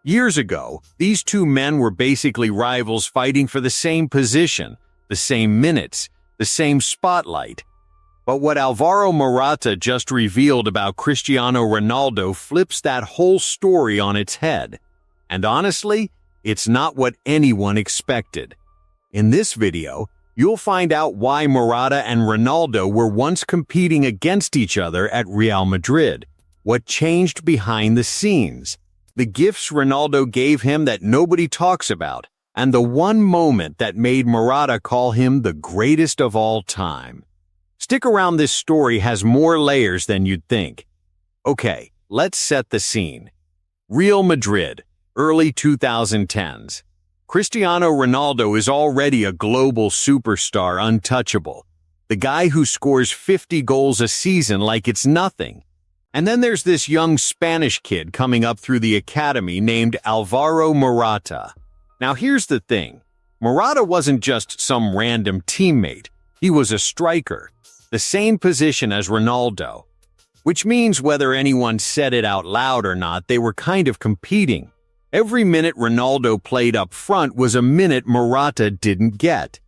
Years ago, these two men were basically rivals fighting for the same position, the same minutes, the same spotlight. But what Alvaro Morata just revealed about Cristiano Ronaldo flips that whole story on its head. And honestly, it's not what anyone expected. In this video, you'll find out why Morata and Ronaldo were once competing against each other at Real Madrid, what changed behind the scenes, the gifts Ronaldo gave him that nobody talks about, and the one moment that made Morata call him the greatest of all time. Stick around, this story has more layers than you'd think. Okay, let's set the scene. Real Madrid, early 2010s. Cristiano Ronaldo is already a global superstar, untouchable. The guy who scores 50 goals a season like it's nothing. And then there's this young Spanish kid coming up through the academy named Alvaro Morata. Now here's the thing. Morata wasn't just some random teammate. He was a striker, the same position as Ronaldo. Which means whether anyone said it out loud or not, they were kind of competing. Every minute Ronaldo played up front was a minute Morata didn't get.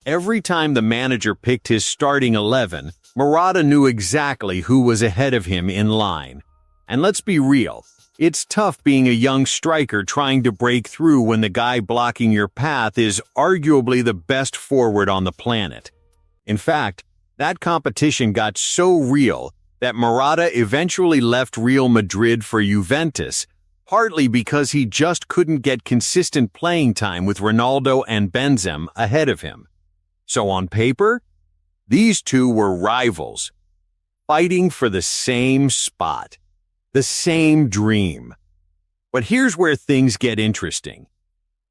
Every time the manager picked his starting 11, Morata knew exactly who was ahead of him in line. And let's be real, it's tough being a young striker trying to break through when the guy blocking your path is arguably the best forward on the planet. In fact, that competition got so real that Morata eventually left Real Madrid for Juventus, partly because he just couldn't get consistent playing time with Ronaldo and Benzema ahead of him. So on paper, these two were rivals, fighting for the same spot, the same dream. But here's where things get interesting.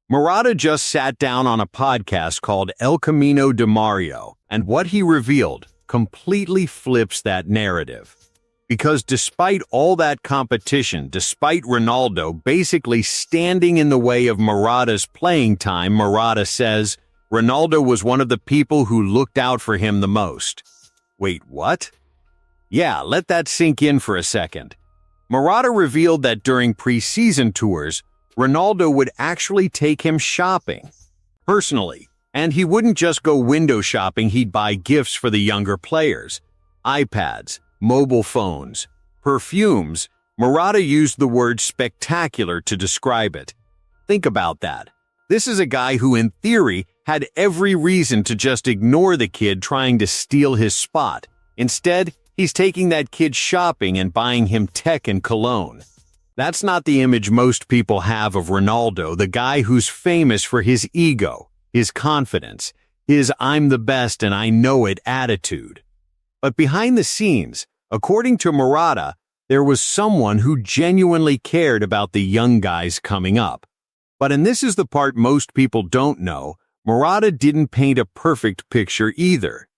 Morata just sat down on a podcast called El Camino de Mario, and what he revealed completely flips that narrative. Because despite all that competition, despite Ronaldo basically standing in the way of Morata's playing time, Morata says, Ronaldo was one of the people who looked out for him the most. Wait, what? Yeah, let that sink in for a second. Morata revealed that during pre-season tours, Ronaldo would actually take him shopping. Personally. And he wouldn't just go window shopping, he'd buy gifts for the younger players. iPads, mobile phones, perfumes. Morata used the word spectacular to describe it. Think about that. This is a guy who, in theory, had every reason to just ignore the kid trying to steal his spot. Instead, he's taking that kid shopping and buying him tech and cologne. That's not the image most people have of Ronaldo, the guy who's famous for his ego, his confidence, his I'm the best and I know it attitude. But behind the scenes, according to Morata, there was someone who genuinely cared about the young guys coming up. But and this is the part most people don't know, Morata didn't paint a perfect picture either.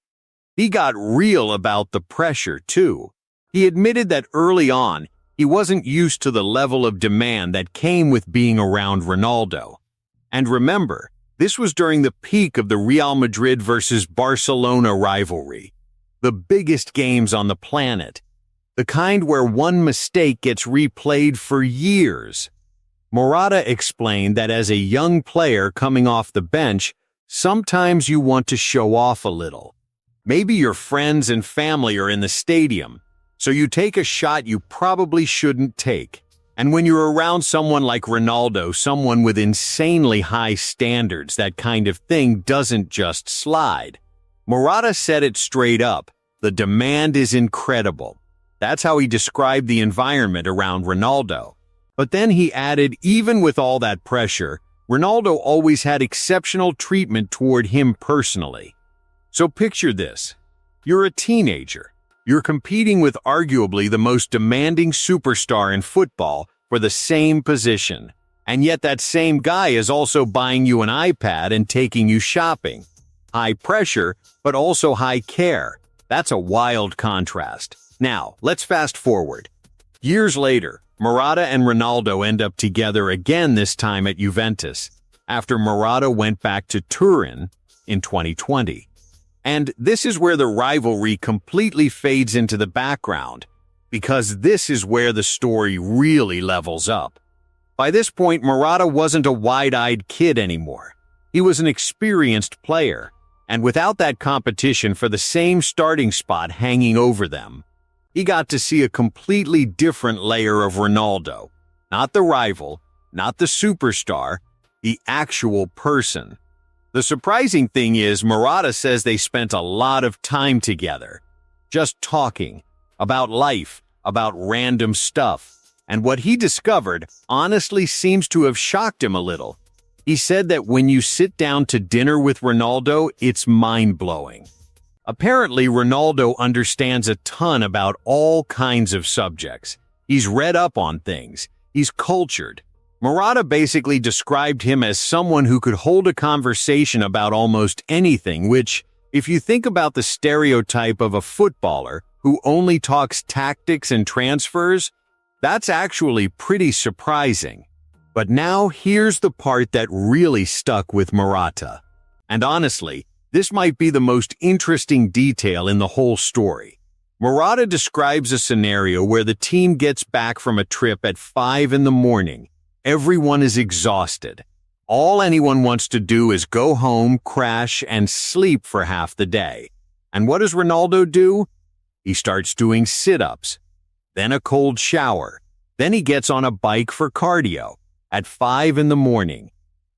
He got real about the pressure too. He admitted that early on, he wasn't used to the level of demand that came with being around Ronaldo. And remember, this was during the peak of the Real Madrid versus Barcelona rivalry. The biggest games on the planet. The kind where one mistake gets replayed for years. Morata explained that as a young player coming off the bench, sometimes you want to show off a little. Maybe your friends and family are in the stadium, so you take a shot you probably shouldn't take. And when you're around someone like Ronaldo, someone with insanely high standards, that kind of thing doesn't just slide. Morata said it straight up. The demand is incredible. That's how he described the environment around Ronaldo. But then he added, even with all that pressure, Ronaldo always had exceptional treatment toward him personally. So picture this. You're a teenager. You're competing with arguably the most demanding superstar in football for the same position. And yet that same guy is also buying you an iPad and taking you shopping. High pressure, but also high care. That's a wild contrast. Now, let's fast forward. Years later, Morata and Ronaldo end up together again, this time at Juventus, after Morata went back to Turin in 2020. And this is where the rivalry completely fades into the background, because this is where the story really levels up. By this point, Morata wasn't a wide-eyed kid anymore. He was an experienced player, and without that competition for the same starting spot hanging over them, he got to see a completely different layer of Ronaldo. Not the rival, not the superstar, the actual person. The surprising thing is, Morata says they spent a lot of time together, just talking about life, about random stuff. And what he discovered honestly seems to have shocked him a little. He said that when you sit down to dinner with Ronaldo, it's mind-blowing. Apparently, Ronaldo understands a ton about all kinds of subjects. He's read up on things. He's cultured. Morata basically described him as someone who could hold a conversation about almost anything, which, if you think about the stereotype of a footballer who only talks tactics and transfers, that's actually pretty surprising. But now here's the part that really stuck with Morata. And honestly, this might be the most interesting detail in the whole story. Morata describes a scenario where the team gets back from a trip at 5 in the morning. Everyone is exhausted. All anyone wants to do is go home, crash, and sleep for half the day. And what does Ronaldo do? He starts doing sit-ups, then a cold shower, then he gets on a bike for cardio at 5 in the morning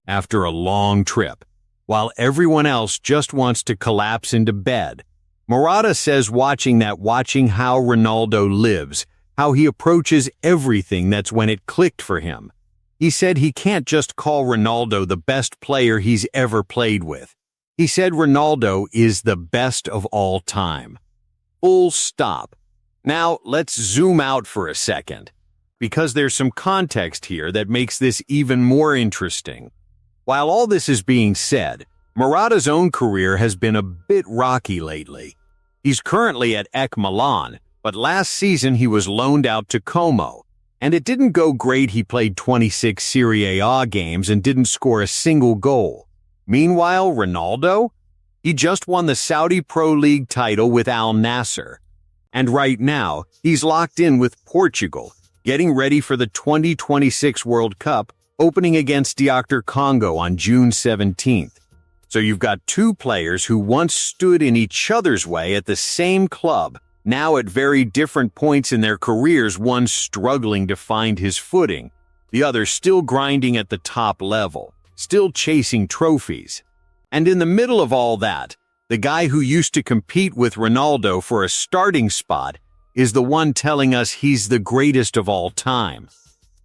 after a long trip, while everyone else just wants to collapse into bed. Morata says watching how Ronaldo lives, how he approaches everything, that's when it clicked for him. He said he can't just call Ronaldo the best player he's ever played with. He said Ronaldo is the best of all time. Full stop. Now, let's zoom out for a second, because there's some context here that makes this even more interesting. While all this is being said, Morata's own career has been a bit rocky lately. He's currently at AC Milan, but last season he was loaned out to Como, and it didn't go great. He played 26 Serie A games and didn't score a single goal. Meanwhile, Ronaldo? He just won the Saudi Pro League title with Al Nassr. And right now, he's locked in with Portugal, getting ready for the 2026 World Cup, opening against Dr. Congo on June 17th. So you've got two players who once stood in each other's way at the same club, now at very different points in their careers, one struggling to find his footing, the other still grinding at the top level, still chasing trophies. And in the middle of all that, the guy who used to compete with Ronaldo for a starting spot is the one telling us he's the greatest of all time.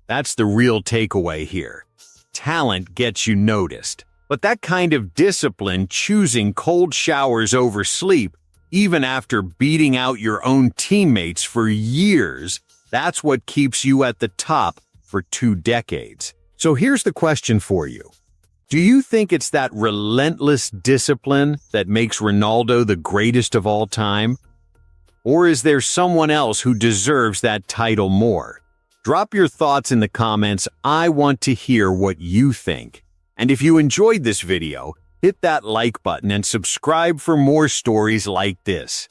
That's the real takeaway here. Talent gets you noticed. But that kind of discipline, choosing cold showers over sleep, even after beating out your own teammates for years, that's what keeps you at the top for 2 decades. So here's the question for you. Do you think it's that relentless discipline that makes Ronaldo the greatest of all time? Or is there someone else who deserves that title more? Drop your thoughts in the comments. I want to hear what you think. And if you enjoyed this video, hit that like button and subscribe for more stories like this.